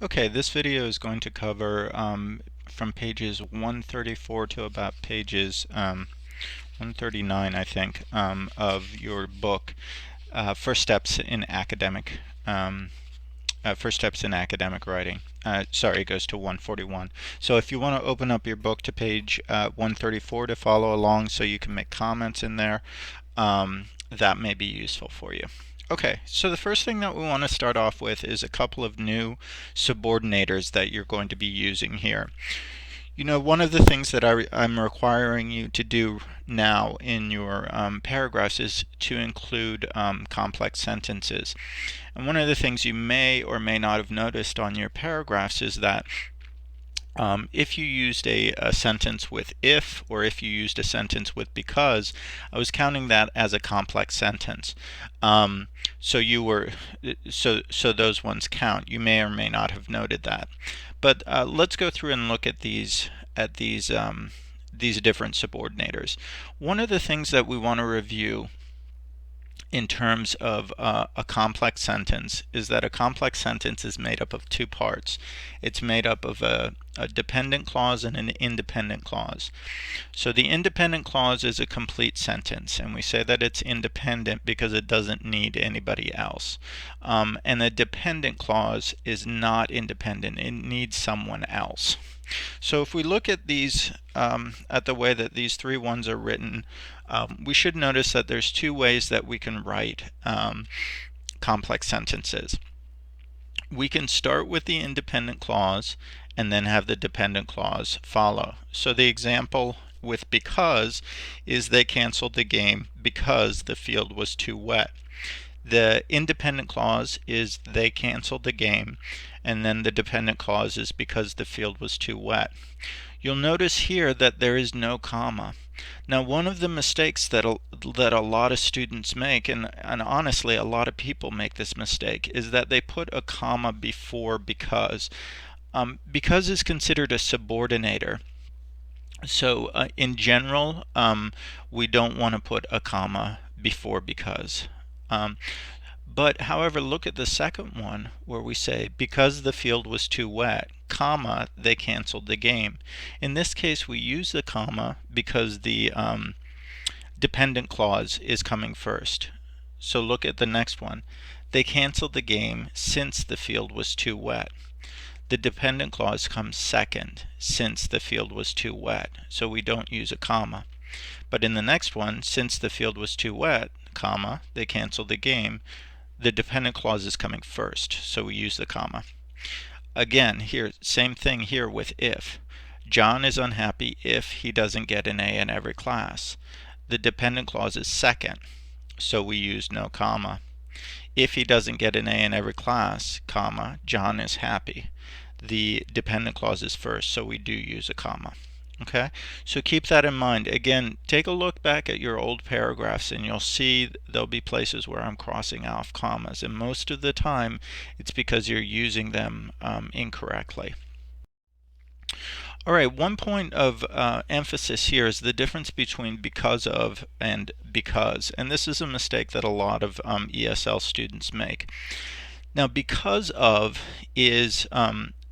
Okay, this video is going to cover from pages 134 to about pages 139, I think, of your book, First Steps in Academic First Steps in Academic Writing. Sorry, it goes to 141. So if you want to open up your book to page 134 to follow along so you can make comments in there, that may be useful for you. Okay, so the first thing that we want to start off with is a couple of new subordinators that you're going to be using here. You know, one of the things that I'm requiring you to do now in your paragraphs is to include complex sentences. And one of the things you may or may not have noticed on your paragraphs is that if you used a sentence with if, or if you used a sentence with because, I was counting that as a complex sentence. So those ones count. You may or may not have noted that. But let's go through and look at these different subordinators. One of the things that we want to review in terms of a complex sentence is that a complex sentence is made up of two parts. It's made up of a dependent clause and an independent clause. So the independent clause is a complete sentence, and we say that it's independent because it doesn't need anybody else. And the dependent clause is not independent. It needs someone else. So if we look at these, at the way that these three ones are written, we should notice that there's two ways that we can write complex sentences. We can start with the independent clause and then have the dependent clause follow. So the example with because is they canceled the game because the field was too wet. The independent clause is they canceled the game, and then the dependent clause is because the field was too wet. You'll notice here that there is no comma. Now, one of the mistakes that a lot of students make, and honestly a lot of people make this mistake, is that they put a comma before because. Because is considered a subordinator. So in general, we don't want to put a comma before because. But however, look at the second one where we say because the field was too wet, comma, they canceled the game. In this case, we use the comma because the dependent clause is coming first. So look at the next one. They canceled the game since the field was too wet. The dependent clause comes second, since the field was too wet. So we don't use a comma. But in the next one, since the field was too wet, comma, they canceled the game, the dependent clause is coming first, so we use the comma. Again, here, same thing here with if. John is unhappy if he doesn't get an A in every class. The dependent clause is second, so we use no comma. If he doesn't get an A in every class, comma, John is happy. The dependent clause is first, so we do use a comma. Okay, so keep that in mind. Again, take a look back at your old paragraphs and you'll see there'll be places where I'm crossing off commas, and most of the time it's because you're using them incorrectly. All right, one point of emphasis here is the difference between because of and because, and this is a mistake that a lot of ESL students make. Now, because of is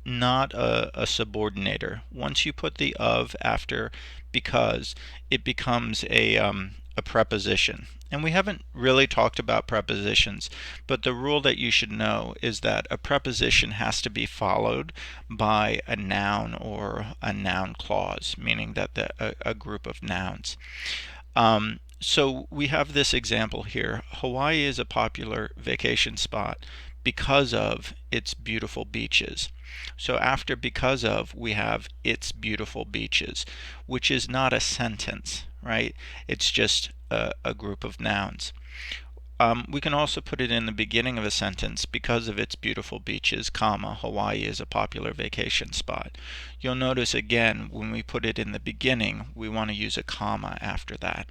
not a subordinator. Once you put the of after because, it becomes a preposition. And we haven't really talked about prepositions, but the rule that you should know is that a preposition has to be followed by a noun or a noun clause, meaning that a group of nouns. So we have this example here. Hawaii is a popular vacation spot because of its beautiful beaches. So after because of, we have its beautiful beaches, which is not a sentence, right? It's just a group of nouns. We can also put it in the beginning of a sentence, because of its beautiful beaches, comma, Hawaii is a popular vacation spot. You'll notice again, when we put it in the beginning, we want to use a comma after that.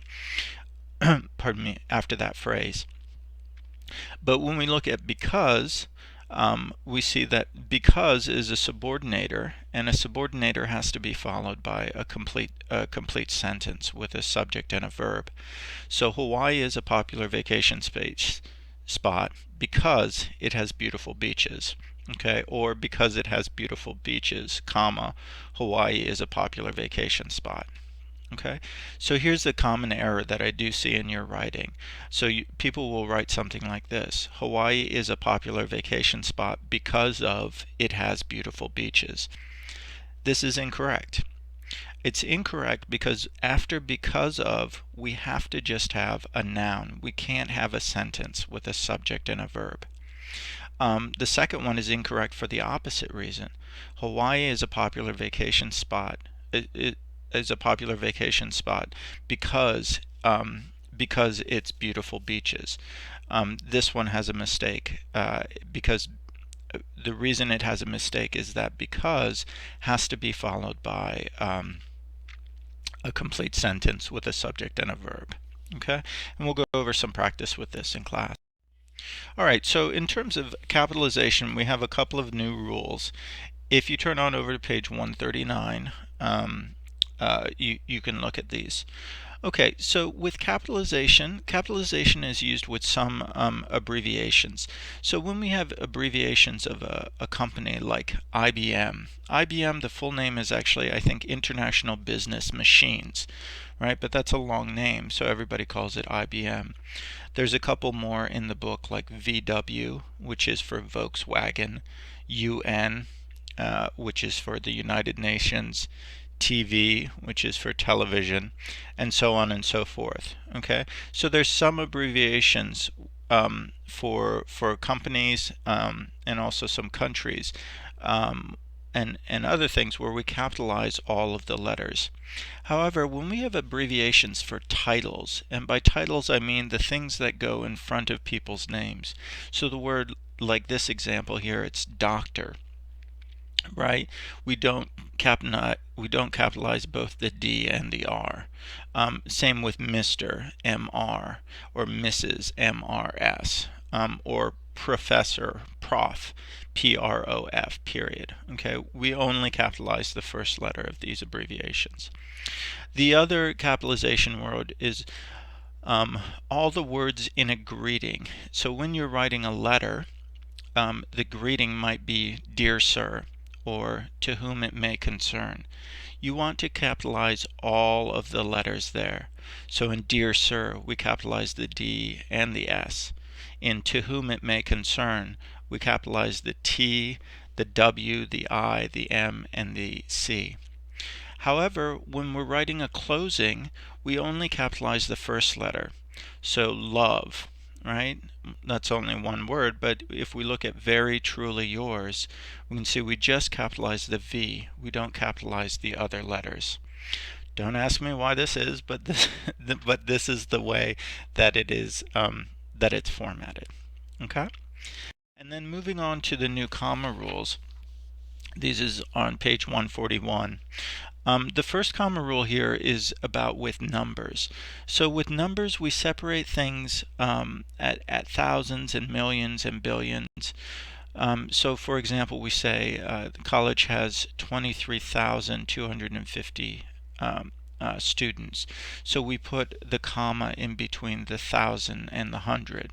Pardon me, after that phrase. But when we look at because, we see that because is a subordinator, and a subordinator has to be followed by a complete sentence with a subject and a verb. So Hawaii is a popular vacation spot because it has beautiful beaches. Okay, or because it has beautiful beaches, comma, Hawaii is a popular vacation spot. Okay, so here's the common error that I do see in your writing. So people will write something like this: Hawaii is a popular vacation spot because of it has beautiful beaches. This is incorrect. It's incorrect because after because of, we have to just have a noun. We can't have a sentence with a subject and a verb. The second one is incorrect for the opposite reason. Hawaii is a popular vacation spot. It is a popular vacation spot because it's beautiful beaches. This one has a mistake because the reason it has a mistake is that because has to be followed by a complete sentence with a subject and a verb. Okay, and we'll go over some practice with this in class. All right, so in terms of capitalization, we have a couple of new rules. If you turn on over to page 139, you can look at these. Okay, so with capitalization, capitalization is used with some abbreviations. So when we have abbreviations of a company like IBM, IBM, the full name is actually, I think, International Business Machines, right? But that's a long name, so everybody calls it IBM. There's a couple more in the book, like VW, which is for Volkswagen, UN, which is for the United Nations, TV, which is for television, and so on and so forth. Okay, so there's some abbreviations for companies and also some countries and other things where we capitalize all of the letters. However, when we have abbreviations for titles, and by titles I mean the things that go in front of people's names. So the word, like this example here, it's doctor, right? We don't capitalize both the D and the R. Same with Mr. MR, or Mrs. MRS, or professor, prof, PROF, period. Okay, we only capitalize the first letter of these abbreviations. The other capitalization word is all the words in a greeting. So when you're writing a letter, the greeting might be "Dear Sir," or "To whom it may concern." You want to capitalize all of the letters there. So in "Dear Sir," we capitalize the D and the S. In "To whom it may concern," we capitalize the T, the W, the I, the M, and the C. However, when we're writing a closing, we only capitalize the first letter. So love, right? That's only one word, but if we look at "very truly yours," we can see we just capitalize the V. We don't capitalize the other letters. Don't ask me why this is, but this is the way that it is that it's formatted. Okay? And then moving on to the new comma rules. This is on page 141. The first comma rule here is about with numbers. So with numbers, we separate things at thousands and millions and billions. So for example, we say the college has 23,250 students. So we put the comma in between the 1,000 and the 100.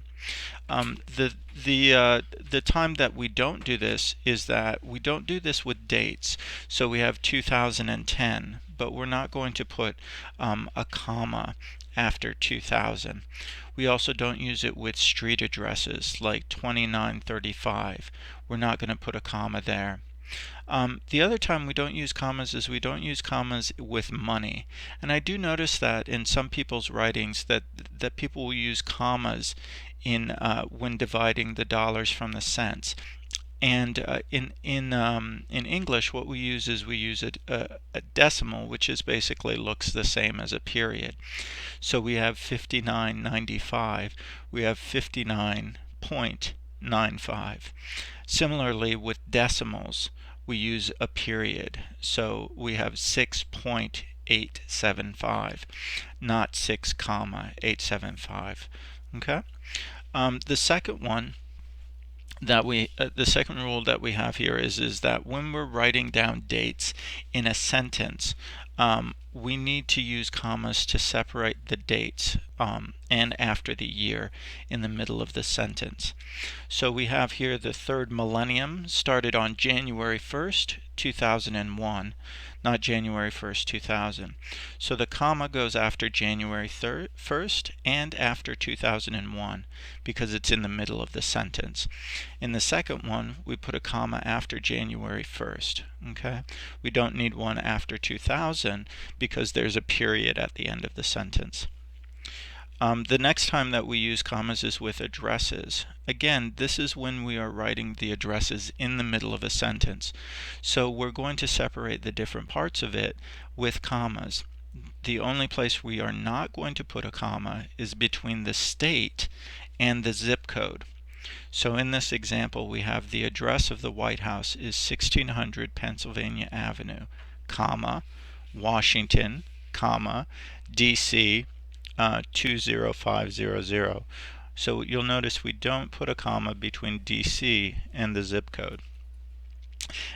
The time that we don't do this is that we don't do this with dates. So we have 2010, but we're not going to put a comma after 2000. We also don't use it with street addresses like 2935. We're not going to put a comma there. The other time we don't use commas is we don't use commas with money. And I do notice that in some people's writings that people will use commas in when dividing the dollars from the cents. And in English, what we use is we use a decimal, which is basically looks the same as a period. So we have 59.95. We have 59.95. Similarly, with decimals, we use a period. So we have 6.875, not 6.875. Okay. The second rule that we have here is that when we're writing down dates in a sentence, we need to use commas to separate the dates and after the year in the middle of the sentence. So we have here the third millennium started on January 1st, 2001, not January 1st, 2000. So the comma goes after January 1st and after 2001 because it's in the middle of the sentence. In the second one, we put a comma after January 1st. Okay? We don't need one after 2000 because there's a period at the end of the sentence. The next time that we use commas is with addresses. Again, this is when we are writing the addresses in the middle of a sentence. So we're going to separate the different parts of it with commas. The only place we are not going to put a comma is between the state and the zip code. So in this example, we have the address of the White House is 1600 Pennsylvania Avenue, comma, Washington, comma, DC, 20500. So you'll notice we don't put a comma between DC and the zip code.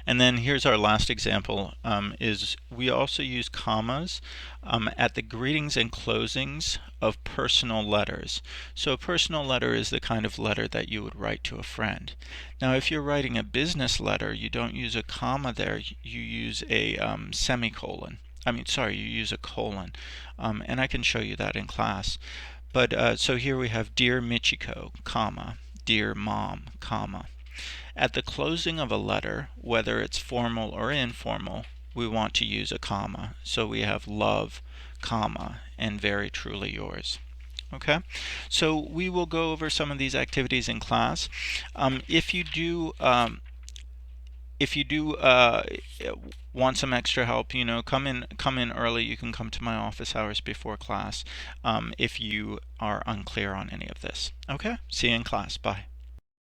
And then here's our last example, is we also use commas at the greetings and closings of personal letters. So a personal letter is the kind of letter that you would write to a friend. Now if you're writing a business letter, you don't use a comma there, you use a semicolon. You use a colon, and I can show you that in class. But so here we have Dear Michiko, comma, Dear Mom, comma. At the closing of a letter, whether it's formal or informal, we want to use a comma. So we have love, comma, and very truly yours. Okay, so we will go over some of these activities in class. If you do want some extra help, come in early. You can come to my office hours before class if you are unclear on any of this. Okay, see you in class. Bye.